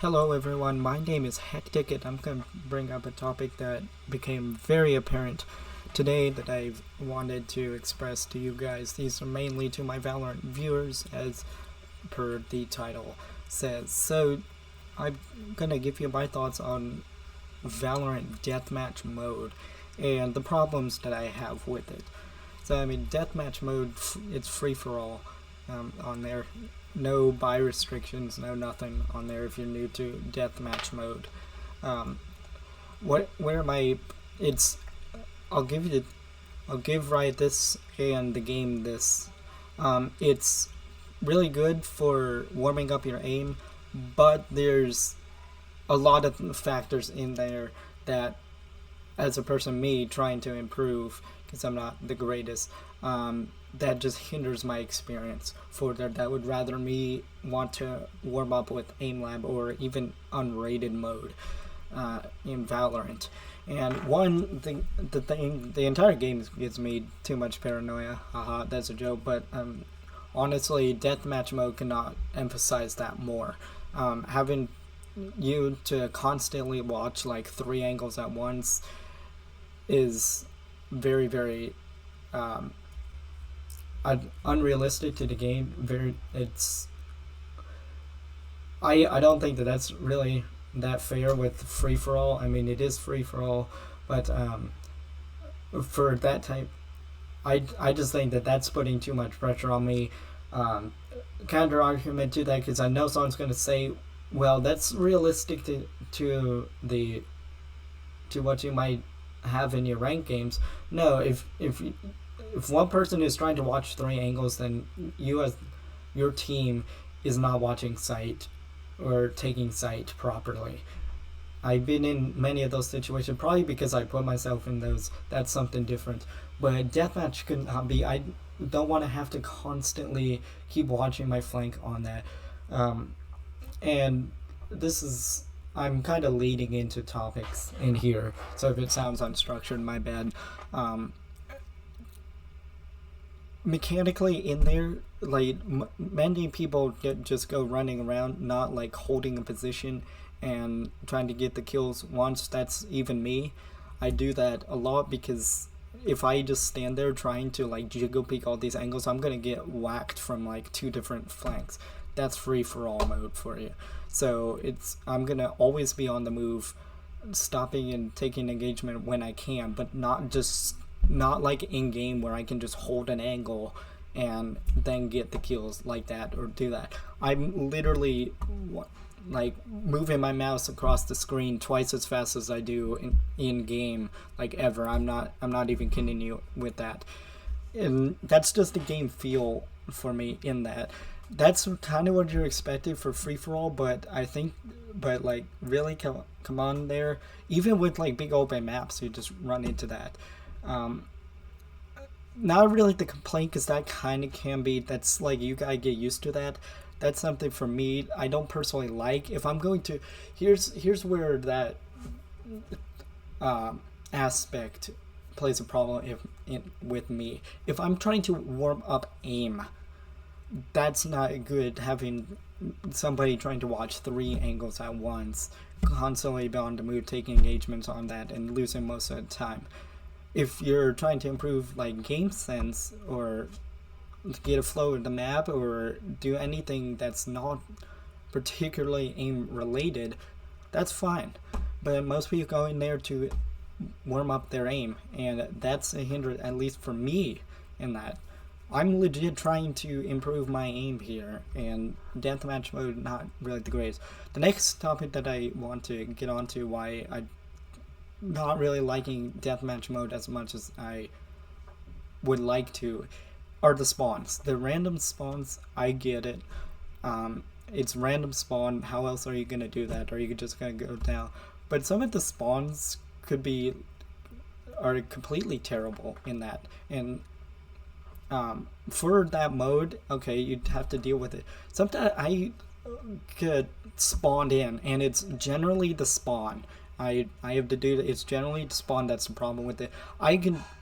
Hello everyone, my name is Hectic and I'm going to bring up a topic that became very apparent today that I've wanted to express to you guys. These are mainly to my Valorant viewers as per the title says. So I'm going to give you my thoughts on Valorant Deathmatch mode and the problems that I have with it. So I mean, Deathmatch mode, it's free for all on there. No buy restrictions, no nothing on there if you're new to deathmatch mode. Where am I? It's I'll give Riot this and the game this. It's really good for warming up your aim, but there's a lot of factors in there that, as a person, me trying to improve because I'm not the greatest, that just hinders my experience further. That would rather me want to warm up with AimLab or even unrated mode in Valorant. And the entire game gives me too much paranoia. Haha, that's a joke. But honestly, deathmatch mode cannot emphasize that more. Having you to constantly watch like 3 angles at once is very, very unrealistic to the game. I don't think that that's really that fair with free for all. I mean, it is free for all, but for that type, I just think that that's putting too much pressure on me. Counter argument to that, because I know someone's going to say, well, that's realistic to what you might have in your ranked games. No, if one person is trying to watch 3 angles, then you as your team is not watching sight or taking sight properly. I've been in many of those situations, probably because I put myself in those. That's something different. But deathmatch could not be. I don't want to have to constantly keep watching my flank on that. And this is, I'm kind of leading into topics in here, so if it sounds unstructured, my bad. Mechanically in there, like many people just go running around, not like holding a position and trying to get the kills once. That's even me. I do that a lot because if I just stand there trying to like jiggle peek all these angles, I'm gonna get whacked from like 2 different flanks. That's free for all mode for you. So I'm gonna always be on the move, stopping and taking engagement when I can, but not like in game where I can just hold an angle and then get the kills like that or do that. I'm literally like moving my mouse across the screen twice as fast as I do in game, like ever. I'm not even kidding you with that. And that's just the game feel for me in that. That's kind of what you're expected for free for all, but like really come on there. Even with like big open maps, you just run into that. Not really the complaint, because that kind of can be. That's like you gotta get used to that. That's something for me I don't personally like. If I'm going to, here's where that aspect plays a problem with me. If I'm trying to warm up aim, that's not good, having somebody trying to watch 3 angles at once, constantly be on the move, taking engagements on that, and losing most of the time. If you're trying to improve like game sense or get a flow of the map or do anything that's not particularly aim related, that's fine. But most people go in there to warm up their aim, and that's a hindrance, at least for me, in that. I'm legit trying to improve my aim here, and deathmatch mode not really the greatest. The next topic that I want to get onto, why I not really liking deathmatch mode as much as I would like to, are the spawns. The random spawns, I get it. It's random spawn. How else are you gonna do that? Are you just gonna go down? But some of the spawns are completely terrible in that. And for that mode, okay, you'd have to deal with it. Sometimes I get spawned in, and it's generally the spawn. I have to do it's generally spawn that's the problem with it.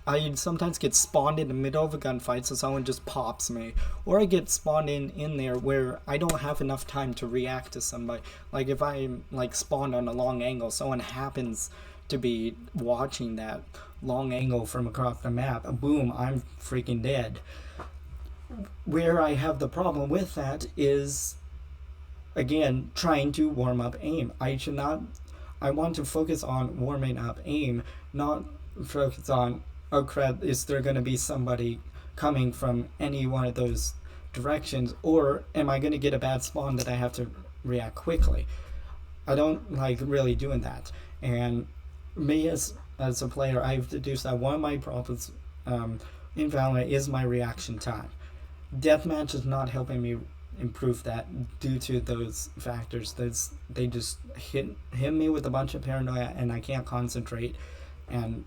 I sometimes get spawned in the middle of a gunfight, so someone just pops me, or I get spawned in there where I don't have enough time to react to somebody. Like if I'm like spawned on a long angle, someone happens to be watching that long angle from across the map, boom, I'm freaking dead. Where I have the problem with that is, again, trying to warm up aim. I want to focus on warming up aim, not focus on, oh crap, is there going to be somebody coming from any one of those directions, or am I going to get a bad spawn that I have to react quickly? I don't like really doing that. And me as a player, I've deduced that one of my problems in Valorant is my reaction time. Deathmatch is not helping me improve that due to those factors. They just hit me with a bunch of paranoia, and I can't concentrate and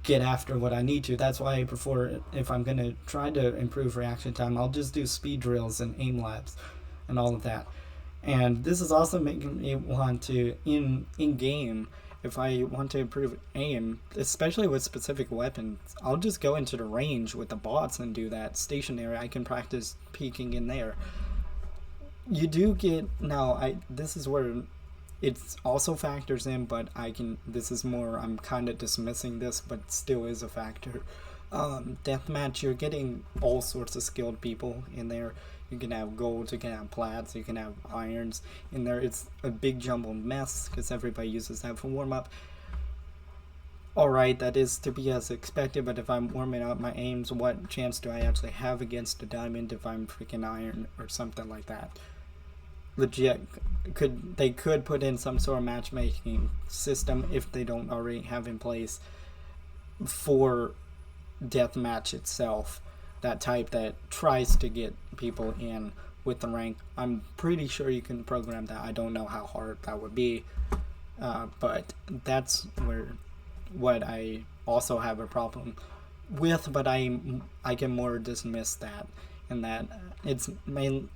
get after what I need to. That's why I prefer, if I'm gonna try to improve reaction time, I'll just do speed drills and aim labs and all of that. And this is also making me want to in game, if I want to improve aim, especially with specific weapons, I'll just go into the range with the bots and do that stationary. I can practice peeking in there. You do get now. This is where it also factors in, but this is more, I'm kind of dismissing this, but still is a factor. Deathmatch, you're getting all sorts of skilled people in there. You can have golds, you can have plats, you can have irons in there. It's a big jumbled mess because everybody uses that for warm up. Alright, that is to be as expected, but if I'm warming up my aims, what chance do I actually have against a diamond if I'm freaking iron or something like that? Legit, they could put in some sort of matchmaking system, if they don't already have in place, for deathmatch itself, that type that tries to get people in with the rank. I'm pretty sure you can program that. I don't know how hard that would be, but that's what I also have a problem with, but I can more dismiss that, and that it's main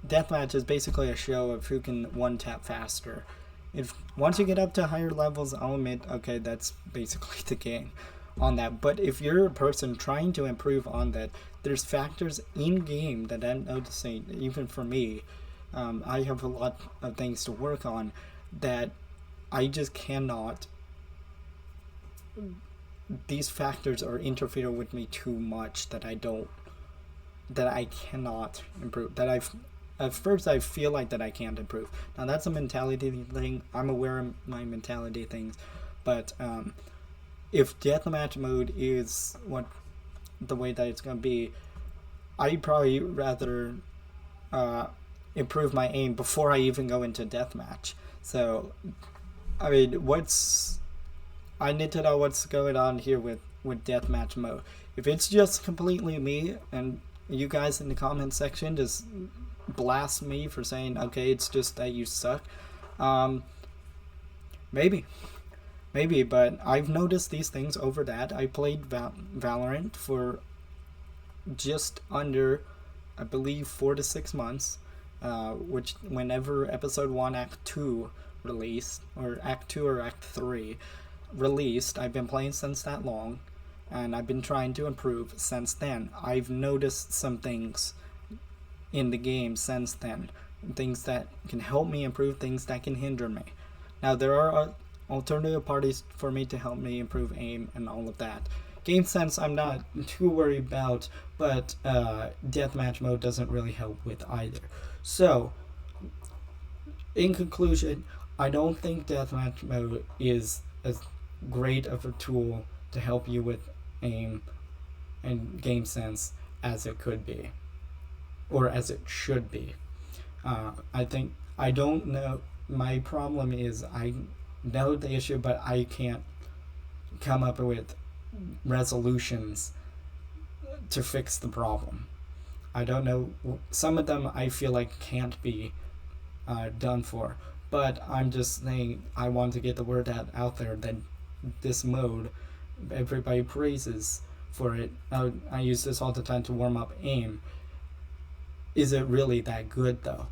deathmatch is basically a show of who can one tap faster. If once you get up to higher levels, I'll admit, okay, that's basically the game on that. But if you're a person trying to improve on that, there's factors in game that I'm noticing, even for me. I have a lot of things to work on that I just cannot. These factors are interfering with me too much that I cannot improve. At first I feel like that I can't improve. Now that's a mentality thing. I'm aware of my mentality things, but if deathmatch mode is the way that it's gonna be, I'd probably rather improve my aim before I even go into deathmatch. So, I mean, I need to know what's going on here with deathmatch mode. If it's just completely me, and you guys in the comment section just blast me for saying, okay, it's just that you suck, maybe, but I've noticed these things over that. I played Valorant for just under, I believe, 4 to 6 months, which whenever episode 1 act 2 released, or act 2 or act 3 released, I've been playing since that long, and I've been trying to improve since then. I've noticed some things in the game since then, things that can help me improve, things that can hinder me. Now there are alternative parties for me to help me improve aim and all of that. Game sense I'm not too worried about, but deathmatch mode doesn't really help with either. So, in conclusion, I don't think deathmatch mode is as great of a tool to help you with aim and game sense as it could be, or as it should be. I don't know. My problem is I know the issue, but I can't come up with resolutions to fix the problem. I don't know. Some of them I feel like can't be done for, but I'm just saying I want to get the word out there that this mode, everybody praises for it. I use this all the time to warm up aim. Is it really that good though?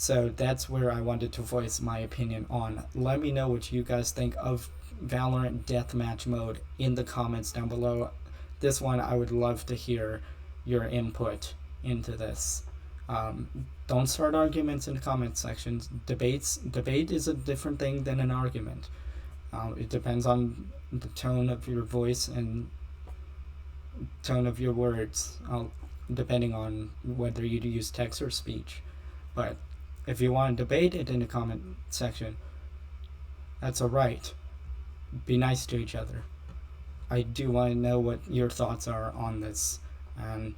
So that's where I wanted to voice my opinion on. Let me know what you guys think of Valorant Deathmatch mode in the comments down below. This one, I would love to hear your input into this. Don't start arguments in the comment sections. Debate is a different thing than an argument. It depends on the tone of your voice and tone of your words, depending on whether you use text or speech. But if you want to debate it in the comment section, that's alright. Be nice to each other. I do want to know what your thoughts are on this, and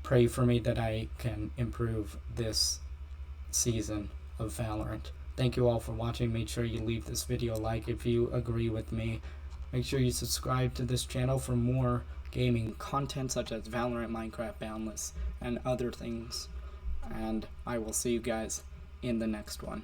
pray for me that I can improve this season of Valorant. Thank you all for watching. Make sure you leave this video a like if you agree with me. Make sure you subscribe to this channel for more gaming content such as Valorant, Minecraft, Boundless, and other things. And I will see you guys in the next one.